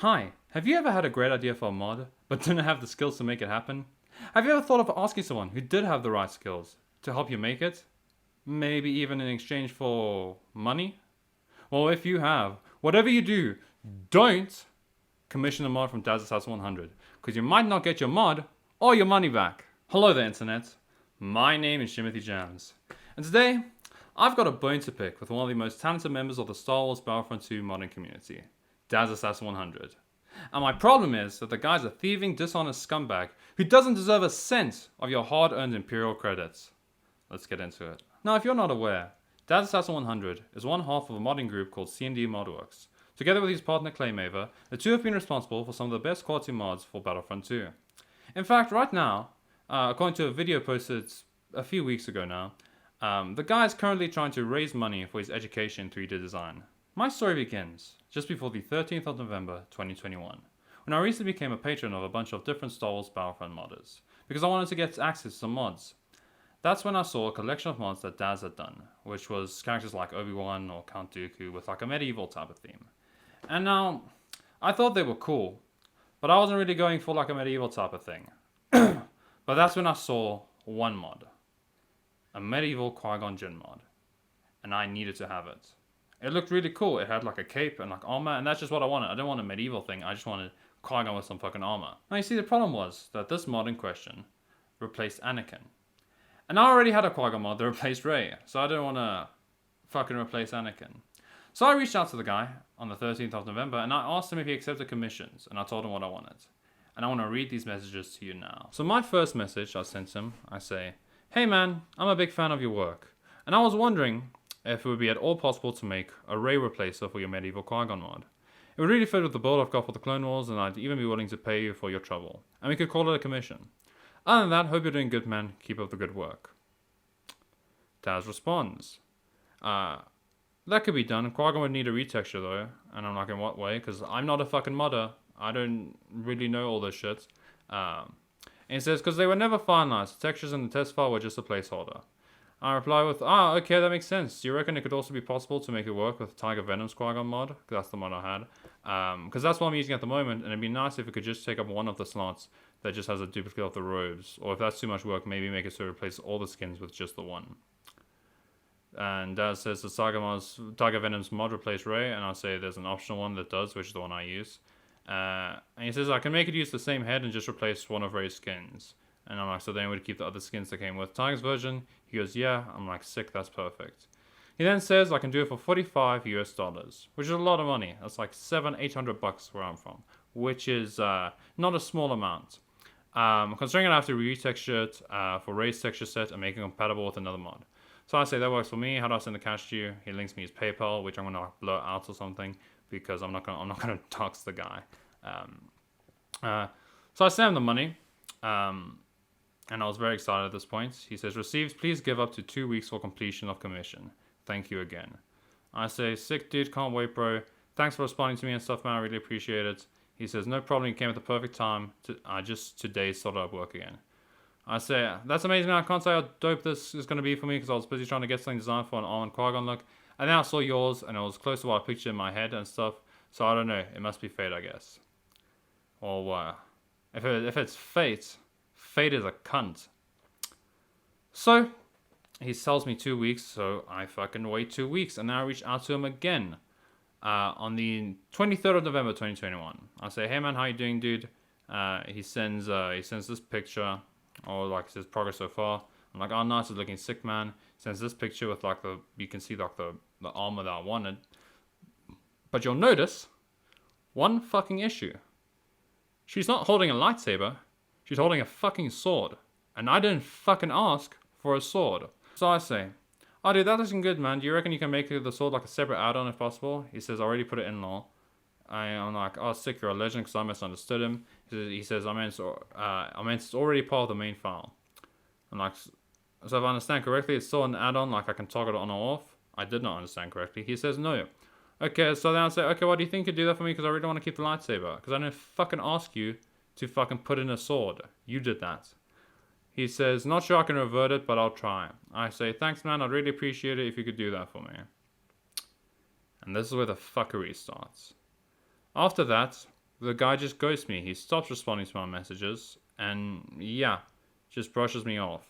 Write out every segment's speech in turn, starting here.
Hi, have you ever had a great idea for a mod, but didn't have the skills to make it happen? Have you ever thought of asking someone who did have the right skills to help you make it? Maybe even in exchange for money? Well, if you have, whatever you do, don't commission a mod from Jamzz 100, because you might not get your mod or your money back. Hello there, Internet. My name is Jimothy Jamzz, and today I've got a bone to pick with one of the most talented members of the Star Wars Battlefront 2 modding community, Jamzz 100. And my problem is that the guy's a thieving, dishonest scumbag who doesn't deserve a cent of your hard-earned Imperial credits. Let's get into it. Now, if you're not aware, Jamzz 100 is one half of a modding group called C&D Modworks. Together with his partner Claymaver, the two have been responsible for some of the best quality mods for Battlefront 2. In fact, right now, according to a video posted a few weeks ago now, the guy is currently trying to raise money for his education in 3D design. My story begins just before the 13th of November 2021, when I recently became a patron of a bunch of different Star Wars Battlefront modders, because I wanted to get access to some mods. That's when I saw a collection of mods that Daz had done, which was characters like Obi-Wan or Count Dooku with like a medieval type of theme. And now, I thought they were cool, but I wasn't really going for like a medieval type of thing. But that's when I saw one mod, a medieval Qui-Gon Jinn mod, and I needed to have it. It looked really cool. It had like a cape and like armor, and that's just what I wanted. I didn't want a medieval thing. I just wanted Qui-Gon with some fucking armor. Now you see, the problem was that this mod in question replaced Anakin. And I already had a Qui-Gon mod that replaced Rey, so I didn't want to fucking replace Anakin. So I reached out to the guy on the 13th of November, and I asked him if he accepted commissions, and I told him what I wanted. And I want to read these messages to you now. So my first message I sent him, I say, "Hey man, I'm a big fan of your work, and I was wondering if it would be at all possible to make a Rey replacer for your medieval Qui-Gon mod. It would really fit with the build I've got for the Clone Wars, and I'd even be willing to pay you for your trouble. And we could call it a commission. Other than that, hope you're doing good, man. Keep up the good work." Taz responds, "That could be done. Qui-Gon would need a retexture though." And I'm like, "In what way? Because I'm not a fucking modder. I don't really know all this shit." And he says, "Because they were never finalized. The textures in the test file were just a placeholder." I reply with, "Okay, that makes sense. Do you reckon it could also be possible to make it work with Tiger Venom's Qui-Gon mod?" Because that's the mod I had. Because that's what I'm using at the moment, and it'd be nice if it could just take up one of the slots that just has a duplicate of the robes. Or if that's too much work, maybe make it so it replaces all the skins with just the one. And Daz says the Tiger Venom's mod replace Rey, and I'll say there's an optional one that does, which is the one I use. And he says I can make it use the same head and just replace one of Rey's skins. And I'm like, so then we'd keep the other skins that came with Tiger's version? He goes, yeah. I'm like, sick, that's perfect. He then says I can do it for $45 US, which is a lot of money. That's like $700-800 where I'm from, which is not a small amount. Considering I have to retexture it for Rey's texture set and make it compatible with another mod. So I say that works for me. How do I send the cash to you? He links me his PayPal, which I'm gonna blur out or something because I'm not gonna dox the guy. So I send him the money. And I was very excited at this point. He says, "Received, please give up to 2 weeks for completion of commission. Thank you again." I say, "Sick dude, can't wait bro. Thanks for responding to me and stuff, man, I really appreciate it." He says, "No problem, you came at the perfect time. I just today started up work again." I say, "That's amazing, man. I can't say how dope this is going to be for me because I was busy trying to get something designed for an Armored Qui-Gon look. And then I saw yours and it was close to what I pictured in my head and stuff. So I don't know, it must be fate, I guess." Or if it's fate... Fate is a cunt. So, he tells me 2 weeks, so I fucking wait 2 weeks, and then I reach out to him again on the 23rd of November 2021. I say, "Hey man, how you doing, dude?" He sends this picture, or like says progress so far. I'm like, "Oh nice, it's looking sick, man." He sends this picture with like you can see like the armor that I wanted. But you'll notice one fucking issue. She's not holding a lightsaber. She's holding a fucking sword. And I didn't fucking ask for a sword. So I say, "Oh dude, that looking good, man. Do you reckon you can make the sword like a separate add-on if possible?" He says, "I already put it in law." I'm like, "Oh sick, you're a legend," because I misunderstood him. He says, I meant it's already part of the main file. I'm like, so if I understand correctly, it's still an add-on, like I can toggle it on or off? I did not understand correctly. He says, "No." Okay, so then I say, "Okay, well, do you think you could do that for me? Because I really want to keep the lightsaber. Because I didn't fucking ask you to fucking put in a sword. You did that." He says, "Not sure I can revert it, but I'll try." I say, "Thanks, man. I'd really appreciate it if you could do that for me." And this is where the fuckery starts. After that, the guy just ghosts me. He stops responding to my messages, and yeah, just brushes me off.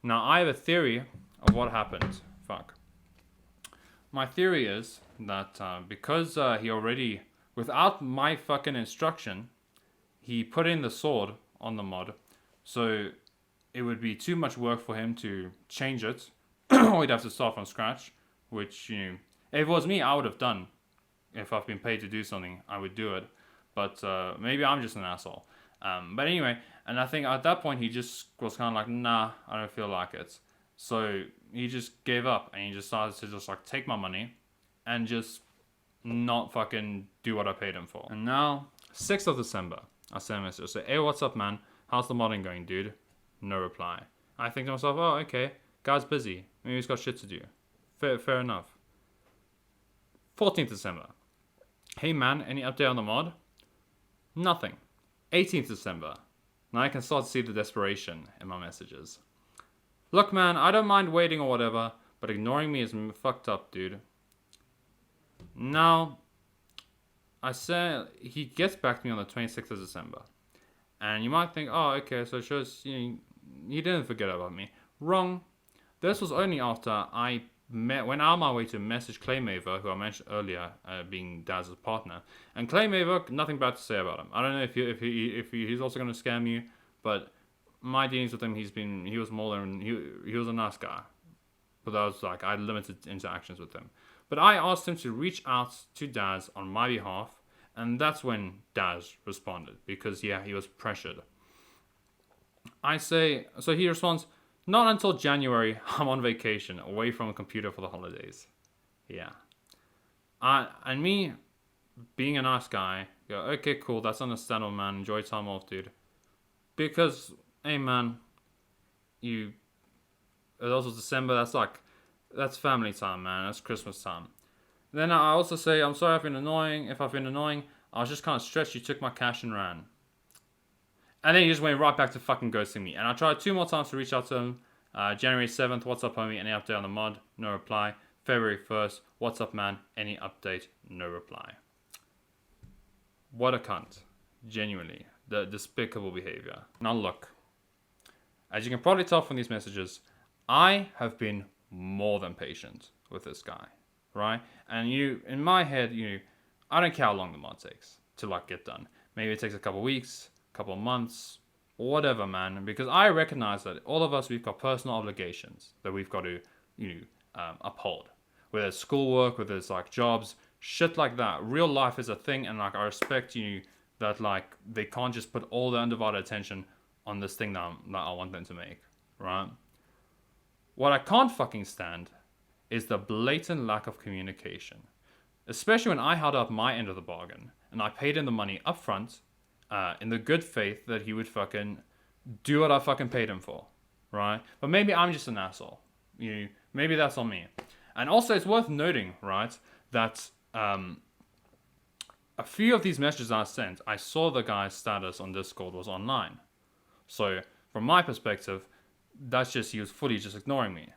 Now, I have a theory of what happened. Fuck. My theory is that because he already, without my fucking instruction, he put in the sword on the mod, so it would be too much work for him to change it, or he'd have to start from scratch, which, if it was me, I would have done. If I've been paid to do something, I would do it. But maybe I'm just an asshole. But anyway, and I think at that point he just was kind of like, nah, I don't feel like it. So he just gave up and he just started to just like take my money and just not fucking do what I paid him for. And now, 6th of December, I sent a message. Say, hey, what's up, man? How's the modding going, dude? No reply. I think to myself, oh, okay. Guy's busy. Maybe he's got shit to do. Fair enough. 14th December. Hey, man, any update on the mod? Nothing. 18th December. Now I can start to see the desperation in my messages. Look, man, I don't mind waiting or whatever, but ignoring me is fucked up, dude. Now, I said he gets back to me on the 26th of December. And you might think, oh, okay, so it shows he didn't forget about me. Wrong. This was only after I went out of my way to message Claymaver, who I mentioned earlier, being Jazz's partner. And Claymaver, nothing bad to say about him. I don't know if he's also going to scam you, but my dealings with him, he was more than he was a nice guy. But I was like, I had limited interactions with him. But I asked him to reach out to Daz on my behalf, and that's when Daz responded, because yeah, he was pressured. I say, so he responds, not until January, I'm on vacation, away from a computer for the holidays. Yeah. And me, being a nice guy, go, okay, cool, that's understandable, man, enjoy time off, dude. Because, hey, man, it's also December, that's family time, man, that's Christmas time. Then I also say, I'm sorry if I've been annoying, I was just kind of stretched, you took my cash and ran. And then he just went right back to fucking ghosting me. And I tried 2 more times to reach out to him. January 7th, what's up, homie? Any update on the mod? No reply. February 1st, what's up, man? Any update? No reply. What a cunt. Genuinely. The despicable behavior. Now look. As you can probably tell from these messages, I have been more than patient with this guy. Right? And in my head, I don't care how long the mod takes to get done. Maybe it takes a couple weeks, couple of months, whatever, man, because I recognize that all of us, we've got personal obligations that we've got to uphold, whether it's schoolwork, whether it's jobs, shit like that. Real life is a thing, and I respect that they can't just put all their undivided attention on this thing that I want them to make, right? What I can't fucking stand is the blatant lack of communication, especially when I held up my end of the bargain and I paid him the money up front, in the good faith that he would fucking do what I fucking paid him for, right? But maybe I'm just an asshole. Maybe that's on me. And also, it's worth noting, right, that a few of these messages I sent, I saw the guy's status on Discord was online. So, from my perspective, that's just, he was fully just ignoring me.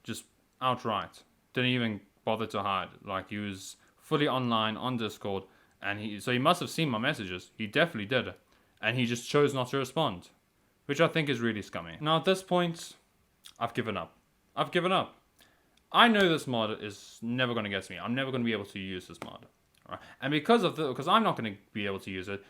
Just outright. Didn't even bother to hide. He was fully online on Discord. And so he must have seen my messages. He definitely did. And he just chose not to respond. Which I think is really scummy. Now at this point, I've given up. I know this mod is never going to get to me. I'm never going to be able to use this mod. Right? And because I'm not going to be able to use it,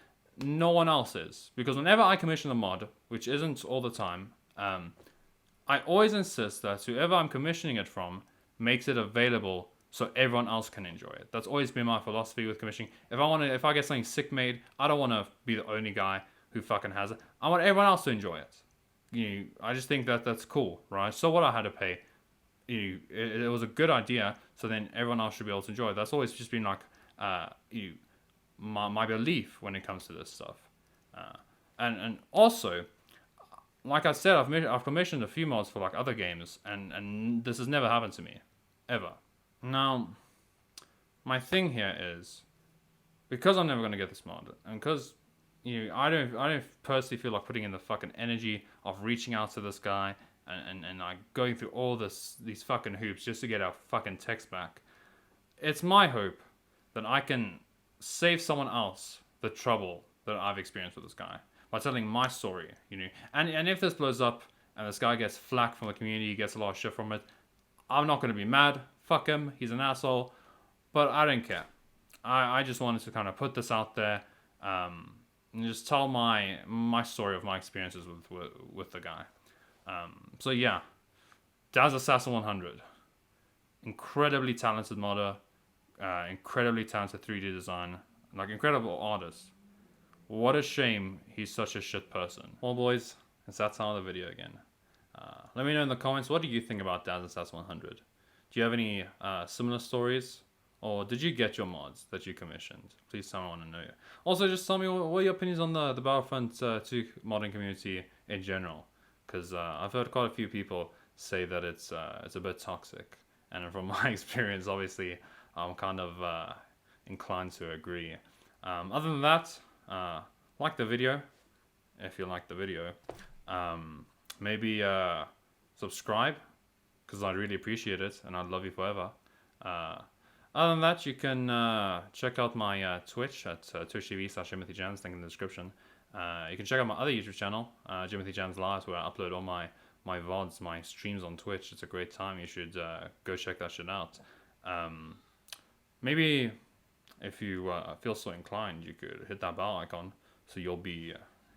no one else is. Because whenever I commission a mod, which isn't all the time, I always insist that whoever I'm commissioning it from makes it available so everyone else can enjoy it. That's always been my philosophy with commissioning. If I get something sick made, I don't want to be the only guy who fucking has it. I want everyone else to enjoy it. I just think that's cool, right? So what I had to pay, it was a good idea. So then everyone else should be able to enjoy it. That's always just been my belief when it comes to this stuff. And also, like I said, I've commissioned a few mods for other games, and this has never happened to me, ever. Now, my thing here is, because I'm never going to get this mod, and because I don't personally feel like putting in the fucking energy of reaching out to this guy and going through all these fucking hoops just to get our fucking text back. It's my hope that I can save someone else the trouble that I've experienced with this guy by telling my story, you know. And if this blows up and this guy gets flack from the community, gets a lot of shit from it, I'm not going to be mad. Fuck him. He's an asshole. But I don't care. I just wanted to kind of put this out there and just tell my story of my experiences with the guy. So yeah, Jamzz Assassin 100. Incredibly talented modder. Incredibly talented 3D design. Like, incredible artist. What a shame he's such a shit person. Well, boys, it's that time of the video again. Let me know in the comments, what do you think about Jamzz Assassin 100? Do you have any similar stories? Or did you get your mods that you commissioned? Please tell me, I want to know. Also, just tell me what are your opinions on the Battlefront 2 modding community in general. Because I've heard quite a few people say that it's a bit toxic. And from my experience, obviously, I'm kind of inclined to agree. Other than that, like the video, if you like the video. Maybe subscribe, because I'd really appreciate it, and I'd love you forever. Other than that, you can check out my Twitch at twitch.tv/JimothyJamzz, link in the description. You can check out my other YouTube channel, Jimothy Jamzz Live, where I upload all my VODs, my streams on Twitch. It's a great time. You should go check that shit out. Maybe if you feel so inclined, you could hit that bell icon so you'll be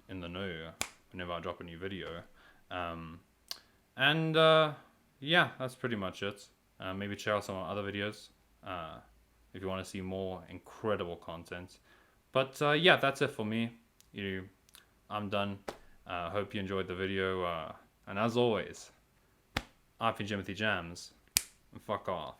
in the know whenever I drop a new video. Yeah, that's pretty much it. Maybe check out some other videos if you want to see more incredible content. But yeah, that's it for me. I'm done. Hope you enjoyed the video. And as always, I've been Jimothy Jamzz, and fuck off.